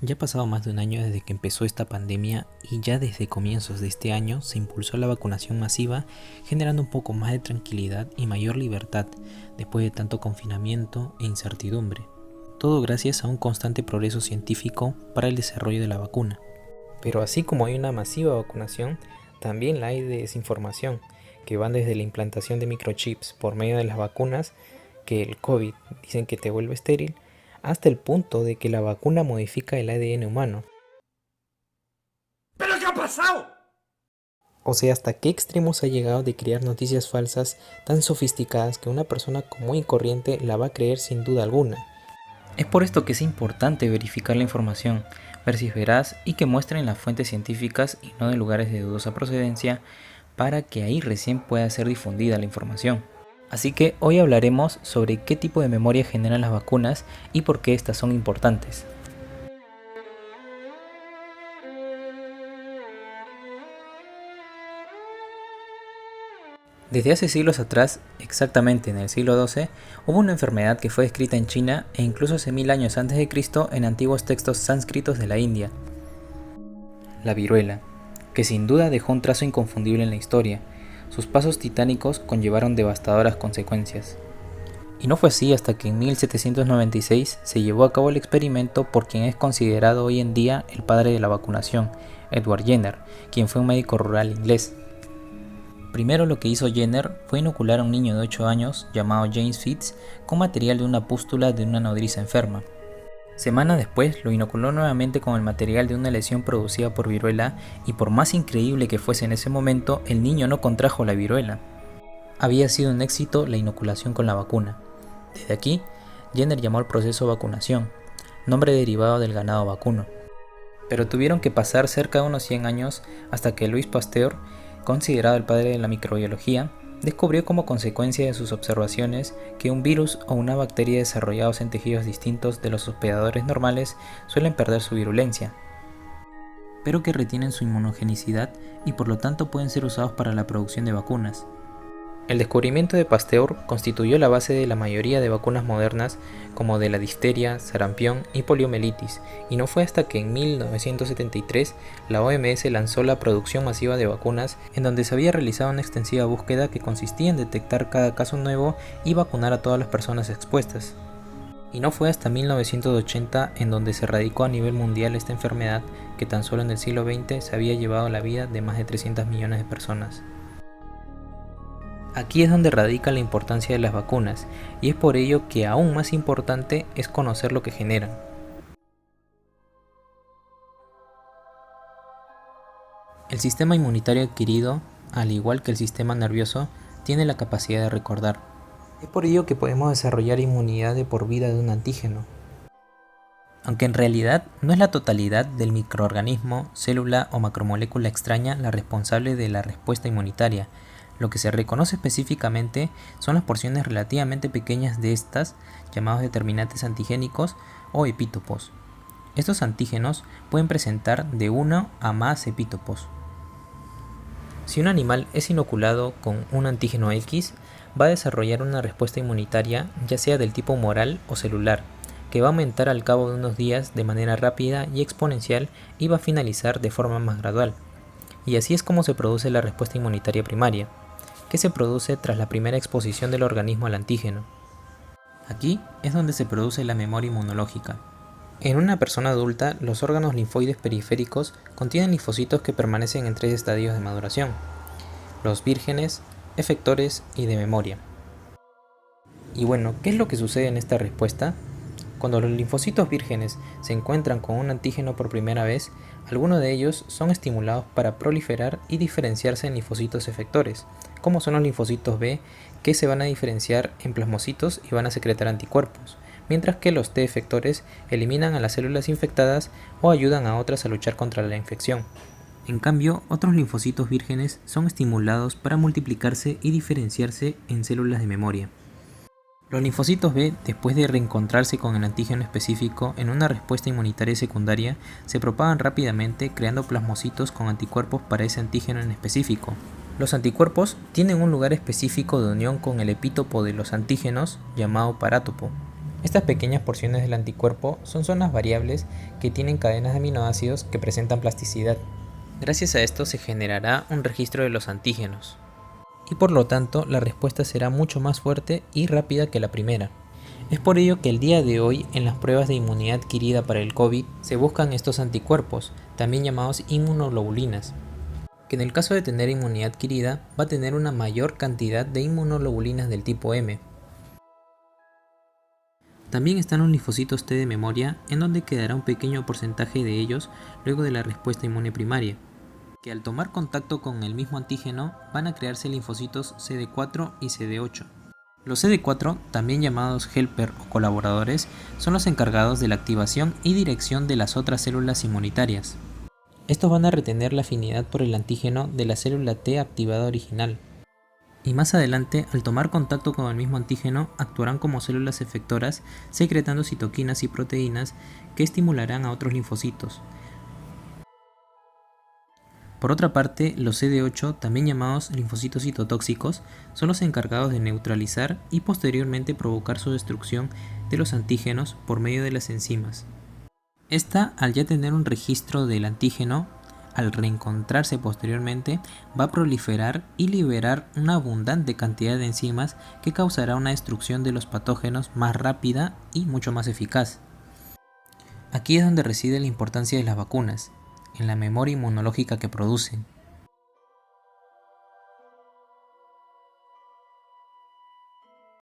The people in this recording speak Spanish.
Ya ha pasado más de un año desde que empezó esta pandemia y ya desde comienzos de este año se impulsó la vacunación masiva, generando un poco más de tranquilidad y mayor libertad después de tanto confinamiento e incertidumbre. Todo gracias a un constante progreso científico para el desarrollo de la vacuna. Pero así como hay una masiva vacunación, también la hay de desinformación, que van desde la implantación de microchips por medio de las vacunas, que el COVID dicen que te vuelve estéril, hasta el punto de que la vacuna modifica el ADN humano. ¿Pero qué ha pasado? O sea, hasta qué extremos ha llegado de crear noticias falsas tan sofisticadas que una persona común y corriente la va a creer sin duda alguna. Es por esto que es importante verificar la información, ver si es veraz y que muestren las fuentes científicas y no de lugares de dudosa procedencia, para que ahí recién pueda ser difundida la información. Así que hoy hablaremos sobre qué tipo de memoria generan las vacunas y por qué estas son importantes. Desde hace siglos atrás, exactamente en el siglo XII, hubo una enfermedad que fue descrita en China e incluso hace 1000 años antes de Cristo en antiguos textos sánscritos de la India. La viruela, que sin duda dejó un trazo inconfundible en la historia. Sus pasos titánicos conllevaron devastadoras consecuencias. Y no fue así hasta que en 1796 se llevó a cabo el experimento por quien es considerado hoy en día el padre de la vacunación, Edward Jenner, quien fue un médico rural inglés. Primero lo que hizo Jenner fue inocular a un niño de 8 años llamado James Fitz con material de una pústula de una nodriza enferma. Semanas después lo inoculó nuevamente con el material de una lesión producida por viruela y por más increíble que fuese en ese momento, el niño no contrajo la viruela. Había sido un éxito la inoculación con la vacuna. Desde aquí, Jenner llamó al proceso vacunación, nombre derivado del ganado vacuno. Pero tuvieron que pasar cerca de unos 100 años hasta que Louis Pasteur, considerado el padre de la microbiología, descubrió como consecuencia de sus observaciones que un virus o una bacteria desarrollados en tejidos distintos de los hospedadores normales suelen perder su virulencia, pero que retienen su inmunogenicidad y por lo tanto pueden ser usados para la producción de vacunas. El descubrimiento de Pasteur constituyó la base de la mayoría de vacunas modernas como de la difteria, sarampión y poliomielitis, y no fue hasta que en 1973 la OMS lanzó la producción masiva de vacunas, en donde se había realizado una extensiva búsqueda que consistía en detectar cada caso nuevo y vacunar a todas las personas expuestas. Y no fue hasta 1980 en donde se erradicó a nivel mundial esta enfermedad que tan solo en el siglo XX se había llevado la vida de más de 300 millones de personas. Aquí es donde radica la importancia de las vacunas, y es por ello que aún más importante es conocer lo que generan. El sistema inmunitario adquirido, al igual que el sistema nervioso, tiene la capacidad de recordar. Es por ello que podemos desarrollar inmunidad de por vida de un antígeno. Aunque en realidad no es la totalidad del microorganismo, célula o macromolécula extraña la responsable de la respuesta inmunitaria. Lo que se reconoce específicamente son las porciones relativamente pequeñas de estas, llamados determinantes antigénicos o epítopos. Estos antígenos pueden presentar de 1 a más epítopos. Si un animal es inoculado con un antígeno X, va a desarrollar una respuesta inmunitaria, ya sea del tipo humoral o celular, que va a aumentar al cabo de unos días de manera rápida y exponencial y va a finalizar de forma más gradual. Y así es como se produce la respuesta inmunitaria primaria, que se produce tras la primera exposición del organismo al antígeno. Aquí es donde se produce la memoria inmunológica. En una persona adulta, los órganos linfoides periféricos contienen linfocitos que permanecen en 3 estadios de maduración: los vírgenes, efectores y de memoria. Y bueno, ¿qué es lo que sucede en esta respuesta? Cuando los linfocitos vírgenes se encuentran con un antígeno por primera vez, algunos de ellos son estimulados para proliferar y diferenciarse en linfocitos efectores, como son los linfocitos B, que se van a diferenciar en plasmocitos y van a secretar anticuerpos, mientras que los T efectores eliminan a las células infectadas o ayudan a otras a luchar contra la infección. En cambio, otros linfocitos vírgenes son estimulados para multiplicarse y diferenciarse en células de memoria. Los linfocitos B, después de reencontrarse con el antígeno específico en una respuesta inmunitaria secundaria, se propagan rápidamente creando plasmocitos con anticuerpos para ese antígeno en específico. Los anticuerpos tienen un lugar específico de unión con el epítopo de los antígenos, llamado parátopo. Estas pequeñas porciones del anticuerpo son zonas variables que tienen cadenas de aminoácidos que presentan plasticidad. Gracias a esto se generará un registro de los antígenos, y por lo tanto la respuesta será mucho más fuerte y rápida que la primera. Es por ello que el día de hoy en las pruebas de inmunidad adquirida para el COVID se buscan estos anticuerpos, también llamados inmunoglobulinas, que en el caso de tener inmunidad adquirida va a tener una mayor cantidad de inmunoglobulinas del tipo M. También están los linfocitos T de memoria, en donde quedará un pequeño porcentaje de ellos luego de la respuesta inmune primaria, que al tomar contacto con el mismo antígeno van a crearse linfocitos CD4 y CD8. Los CD4, también llamados helper o colaboradores, son los encargados de la activación y dirección de las otras células inmunitarias. Estos van a retener la afinidad por el antígeno de la célula T activada original. Y más adelante, al tomar contacto con el mismo antígeno, actuarán como células efectoras, secretando citoquinas y proteínas que estimularán a otros linfocitos. Por otra parte, los CD8, también llamados linfocitos citotóxicos, son los encargados de neutralizar y posteriormente provocar su destrucción de los antígenos por medio de las enzimas. Esta, al ya tener un registro del antígeno, al reencontrarse posteriormente, va a proliferar y liberar una abundante cantidad de enzimas que causará una destrucción de los patógenos más rápida y mucho más eficaz. Aquí es donde reside la importancia de las vacunas, en la memoria inmunológica que producen.